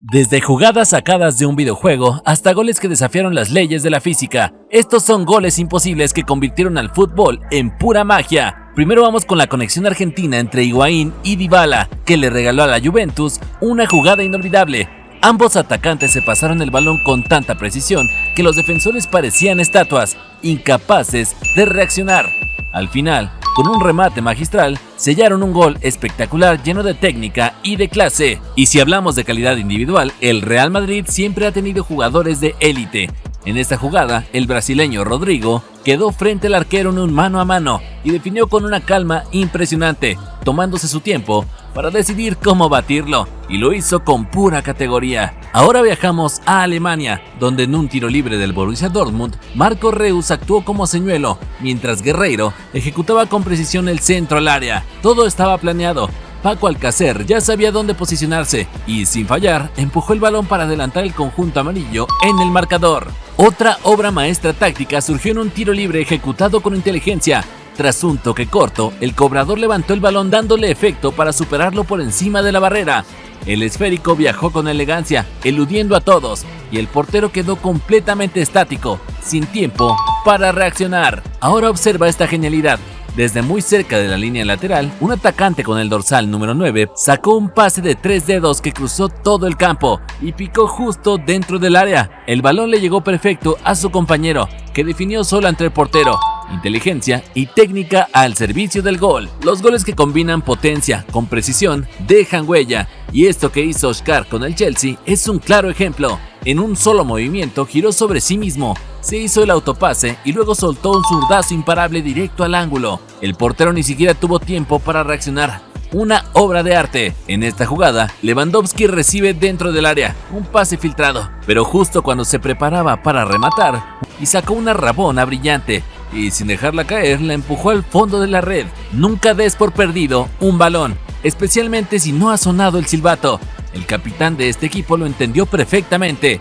Desde jugadas sacadas de un videojuego hasta goles que desafiaron las leyes de la física, estos son goles imposibles que convirtieron al fútbol en pura magia. Primero vamos con la conexión argentina entre Higuaín y Dybala, que le regaló a la Juventus una jugada inolvidable. Ambos atacantes se pasaron el balón con tanta precisión que los defensores parecían estatuas, incapaces de reaccionar. Al final, con un remate magistral, sellaron un gol espectacular lleno de técnica y de clase. Y si hablamos de calidad individual, el Real Madrid siempre ha tenido jugadores de élite. En esta jugada, el brasileño Rodrigo quedó frente al arquero en un mano a mano y definió con una calma impresionante, tomándose su tiempo para decidir cómo batirlo, y lo hizo con pura categoría. Ahora viajamos a Alemania, donde en un tiro libre del Borussia Dortmund, Marco Reus actuó como señuelo, mientras Guerreiro ejecutaba con precisión el centro al área. Todo estaba planeado. Paco Alcácer ya sabía dónde posicionarse y, sin fallar, empujó el balón para adelantar el conjunto amarillo en el marcador. Otra obra maestra táctica surgió en un tiro libre ejecutado con inteligencia. Tras un toque corto, el cobrador levantó el balón dándole efecto para superarlo por encima de la barrera. El esférico viajó con elegancia, eludiendo a todos, y el portero quedó completamente estático, sin tiempo para reaccionar. Ahora observa esta genialidad. Desde muy cerca de la línea lateral, un atacante con el dorsal número 9 sacó un pase de 3 dedos que cruzó todo el campo y picó justo dentro del área. El balón le llegó perfecto a su compañero, que definió solo ante el portero. Inteligencia y técnica al servicio del gol. Los goles que combinan potencia con precisión dejan huella, y esto que hizo Oscar con el Chelsea es un claro ejemplo. En un solo movimiento giró sobre sí mismo, se hizo el autopase y luego soltó un zurdazo imparable directo al ángulo. El portero ni siquiera tuvo tiempo para reaccionar. Una obra de arte. En esta jugada, Lewandowski recibe dentro del área un pase filtrado, pero justo cuando se preparaba para rematar, y sacó una rabona brillante, y sin dejarla caer, la empujó al fondo de la red. Nunca des por perdido un balón, especialmente si no ha sonado el silbato. El capitán de este equipo lo entendió perfectamente.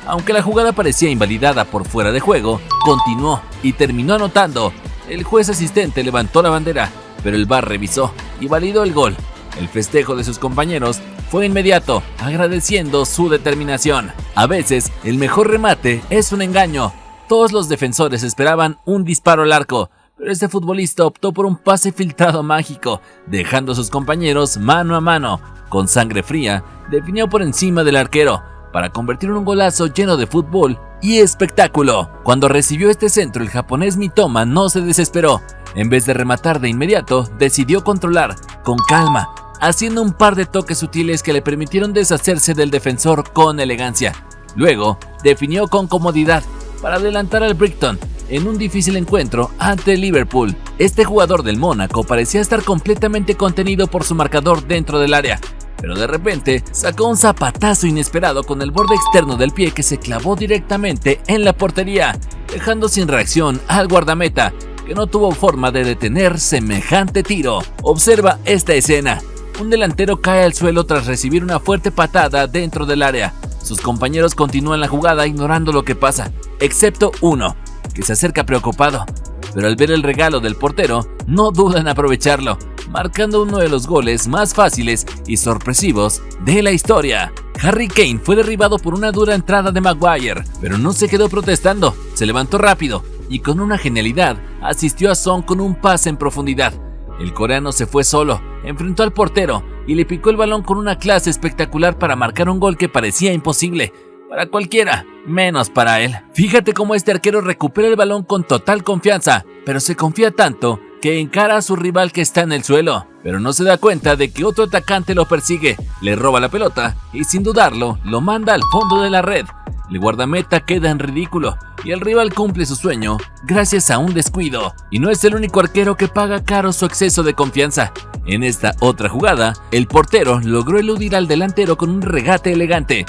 Aunque la jugada parecía invalidada por fuera de juego, continuó y terminó anotando. El juez asistente levantó la bandera, pero el VAR revisó y validó el gol. El festejo de sus compañeros fue inmediato, agradeciendo su determinación. A veces, el mejor remate es un engaño. Todos los defensores esperaban un disparo al arco, pero este futbolista optó por un pase filtrado mágico, dejando a sus compañeros mano a mano. Con sangre fría, definió por encima del arquero, para convertir en un golazo lleno de fútbol y espectáculo. Cuando recibió este centro, el japonés Mitoma no se desesperó. En vez de rematar de inmediato, decidió controlar, con calma, haciendo un par de toques sutiles que le permitieron deshacerse del defensor con elegancia. Luego, definió con comodidad para adelantar al Brighton en un difícil encuentro ante el Liverpool. Este jugador del Mónaco parecía estar completamente contenido por su marcador dentro del área, pero de repente sacó un zapatazo inesperado con el borde externo del pie que se clavó directamente en la portería, dejando sin reacción al guardameta, que no tuvo forma de detener semejante tiro. Observa esta escena. Un delantero cae al suelo tras recibir una fuerte patada dentro del área. Sus compañeros continúan la jugada ignorando lo que pasa, excepto uno, que se acerca preocupado, pero al ver el regalo del portero, no duda en aprovecharlo, marcando uno de los goles más fáciles y sorpresivos de la historia. Harry Kane fue derribado por una dura entrada de Maguire, pero no se quedó protestando, se levantó rápido y con una genialidad asistió a Son con un pase en profundidad. El coreano se fue solo, enfrentó al portero y le picó el balón con una clase espectacular para marcar un gol que parecía imposible para cualquiera, menos para él. Fíjate cómo este arquero recupera el balón con total confianza, pero se confía tanto que encara a su rival que está en el suelo, pero no se da cuenta de que otro atacante lo persigue, le roba la pelota y sin dudarlo lo manda al fondo de la red. El guardameta queda en ridículo y el rival cumple su sueño gracias a un descuido. Y no es el único arquero que paga caro su exceso de confianza. En esta otra jugada, el portero logró eludir al delantero con un regate elegante,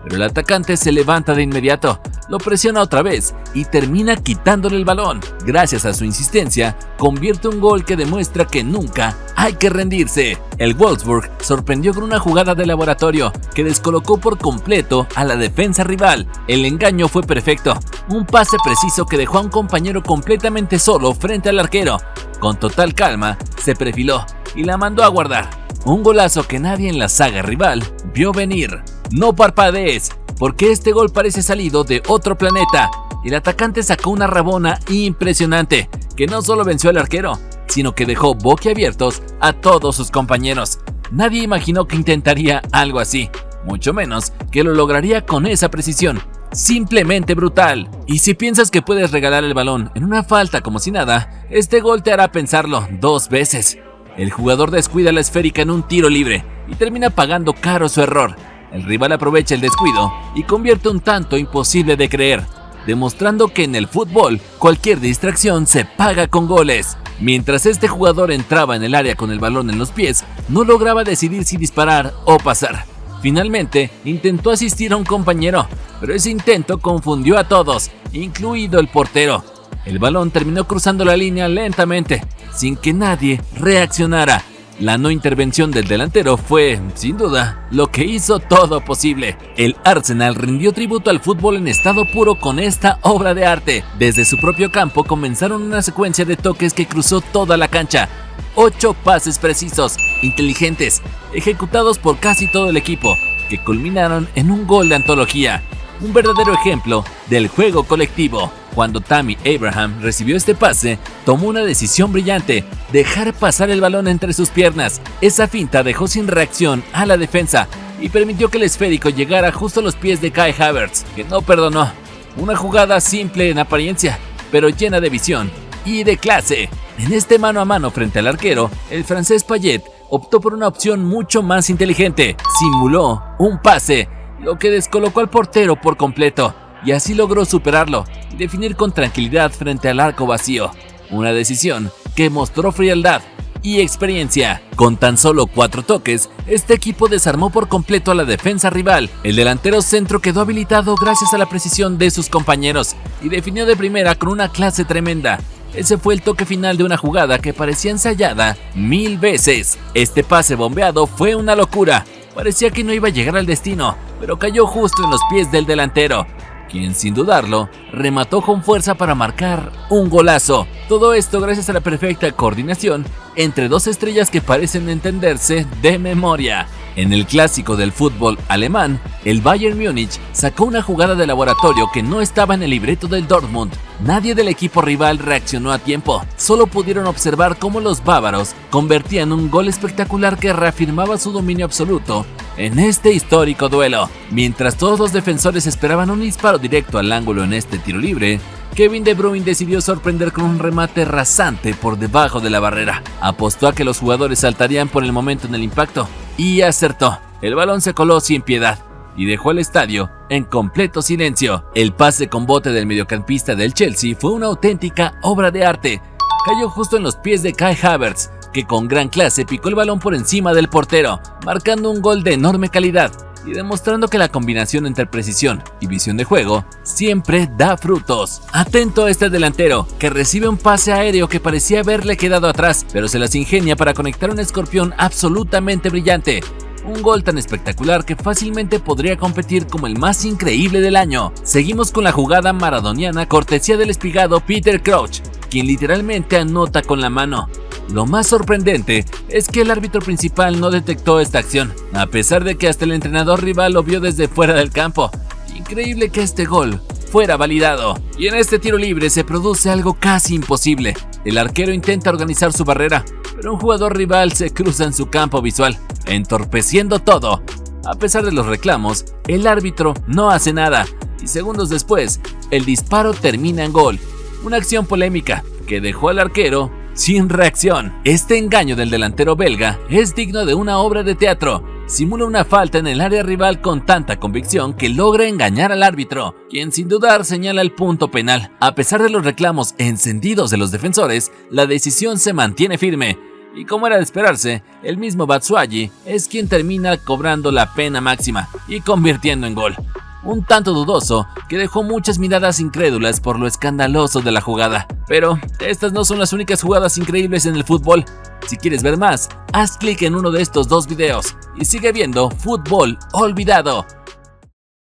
pero el atacante se levanta de inmediato, lo presiona otra vez y termina quitándole el balón. Gracias a su insistencia, convierte un gol que demuestra que nunca hay que rendirse. El Wolfsburg sorprendió con una jugada de laboratorio que descolocó por completo a la defensa rival. El engaño fue perfecto, un pase preciso que dejó a un compañero completamente solo frente al arquero. Con total calma, se perfiló y la mandó a guardar. Un golazo que nadie en la saga rival vio venir. No parpadees, porque este gol parece salido de otro planeta. El atacante sacó una rabona impresionante, que no solo venció al arquero, sino que dejó boquiabiertos a todos sus compañeros. Nadie imaginó que intentaría algo así, mucho menos que lo lograría con esa precisión. Simplemente brutal. Y si piensas que puedes regalar el balón en una falta como si nada, este gol te hará pensarlo 2 veces. El jugador descuida la esférica en un tiro libre y termina pagando caro su error. El rival aprovecha el descuido y convierte un tanto imposible de creer, demostrando que en el fútbol cualquier distracción se paga con goles. Mientras este jugador entraba en el área con el balón en los pies, no lograba decidir si disparar o pasar. Finalmente, intentó asistir a un compañero, pero ese intento confundió a todos, incluido el portero. El balón terminó cruzando la línea lentamente, sin que nadie reaccionara. La no intervención del delantero fue, sin duda, lo que hizo todo posible. El Arsenal rindió tributo al fútbol en estado puro con esta obra de arte. Desde su propio campo comenzaron una secuencia de toques que cruzó toda la cancha. 8 pases precisos, inteligentes, ejecutados por casi todo el equipo, que culminaron en un gol de antología. Un verdadero ejemplo del juego colectivo. Cuando Tammy Abraham recibió este pase, tomó una decisión brillante: dejar pasar el balón entre sus piernas. Esa finta dejó sin reacción a la defensa y permitió que el esférico llegara justo a los pies de Kai Havertz, que no perdonó. Una jugada simple en apariencia, pero llena de visión y de clase. En este mano a mano frente al arquero, el francés Payet optó por una opción mucho más inteligente. Simuló un pase, lo que descolocó al portero por completo, y así logró superarlo y definir con tranquilidad frente al arco vacío. Una decisión que mostró frialdad y experiencia. Con tan solo 4 toques, este equipo desarmó por completo a la defensa rival. El delantero centro quedó habilitado gracias a la precisión de sus compañeros y definió de primera con una clase tremenda. Ese fue el toque final de una jugada que parecía ensayada 1000 veces. Este pase bombeado fue una locura. Parecía que no iba a llegar al destino, pero cayó justo en los pies del delantero, quien sin dudarlo remató con fuerza para marcar un golazo. Todo esto gracias a la perfecta coordinación entre 2 estrellas que parecen entenderse de memoria. En el clásico del fútbol alemán, el Bayern Múnich sacó una jugada de laboratorio que no estaba en el libreto del Dortmund. Nadie del equipo rival reaccionó a tiempo, solo pudieron observar cómo los bávaros convertían un gol espectacular que reafirmaba su dominio absoluto en este histórico duelo. Mientras todos los defensores esperaban un disparo directo al ángulo en este tiro libre, Kevin De Bruyne decidió sorprender con un remate rasante por debajo de la barrera. Apostó a que los jugadores saltarían por el momento en el impacto y acertó. El balón se coló sin piedad y dejó el estadio en completo silencio. El pase con bote del mediocampista del Chelsea fue una auténtica obra de arte. Cayó justo en los pies de Kai Havertz, que con gran clase picó el balón por encima del portero, marcando un gol de enorme calidad y demostrando que la combinación entre precisión y visión de juego siempre da frutos. Atento a este delantero, que recibe un pase aéreo que parecía haberle quedado atrás, pero se las ingenia para conectar un escorpión absolutamente brillante. Un gol tan espectacular que fácilmente podría competir como el más increíble del año. Seguimos con la jugada maradoniana cortesía del espigado Peter Crouch, quien literalmente anota con la mano. Lo más sorprendente es que el árbitro principal no detectó esta acción, a pesar de que hasta el entrenador rival lo vio desde fuera del campo. Increíble que este gol fuera validado. Y en este tiro libre se produce algo casi imposible. El arquero intenta organizar su barrera, pero un jugador rival se cruza en su campo visual, entorpeciendo todo. A pesar de los reclamos, el árbitro no hace nada, y segundos después, el disparo termina en gol. Una acción polémica que dejó al arquero sin reacción. Este engaño del delantero belga es digno de una obra de teatro. Simula una falta en el área rival con tanta convicción que logra engañar al árbitro, quien sin dudar señala el punto penal. A pesar de los reclamos encendidos de los defensores, la decisión se mantiene firme. Y como era de esperarse, el mismo Batshuayi es quien termina cobrando la pena máxima y convirtiendo en gol. Un tanto dudoso que dejó muchas miradas incrédulas por lo escandaloso de la jugada. Pero estas no son las únicas jugadas increíbles en el fútbol. Si quieres ver más, haz clic en uno de estos 2 videos y sigue viendo Fútbol Olvidado.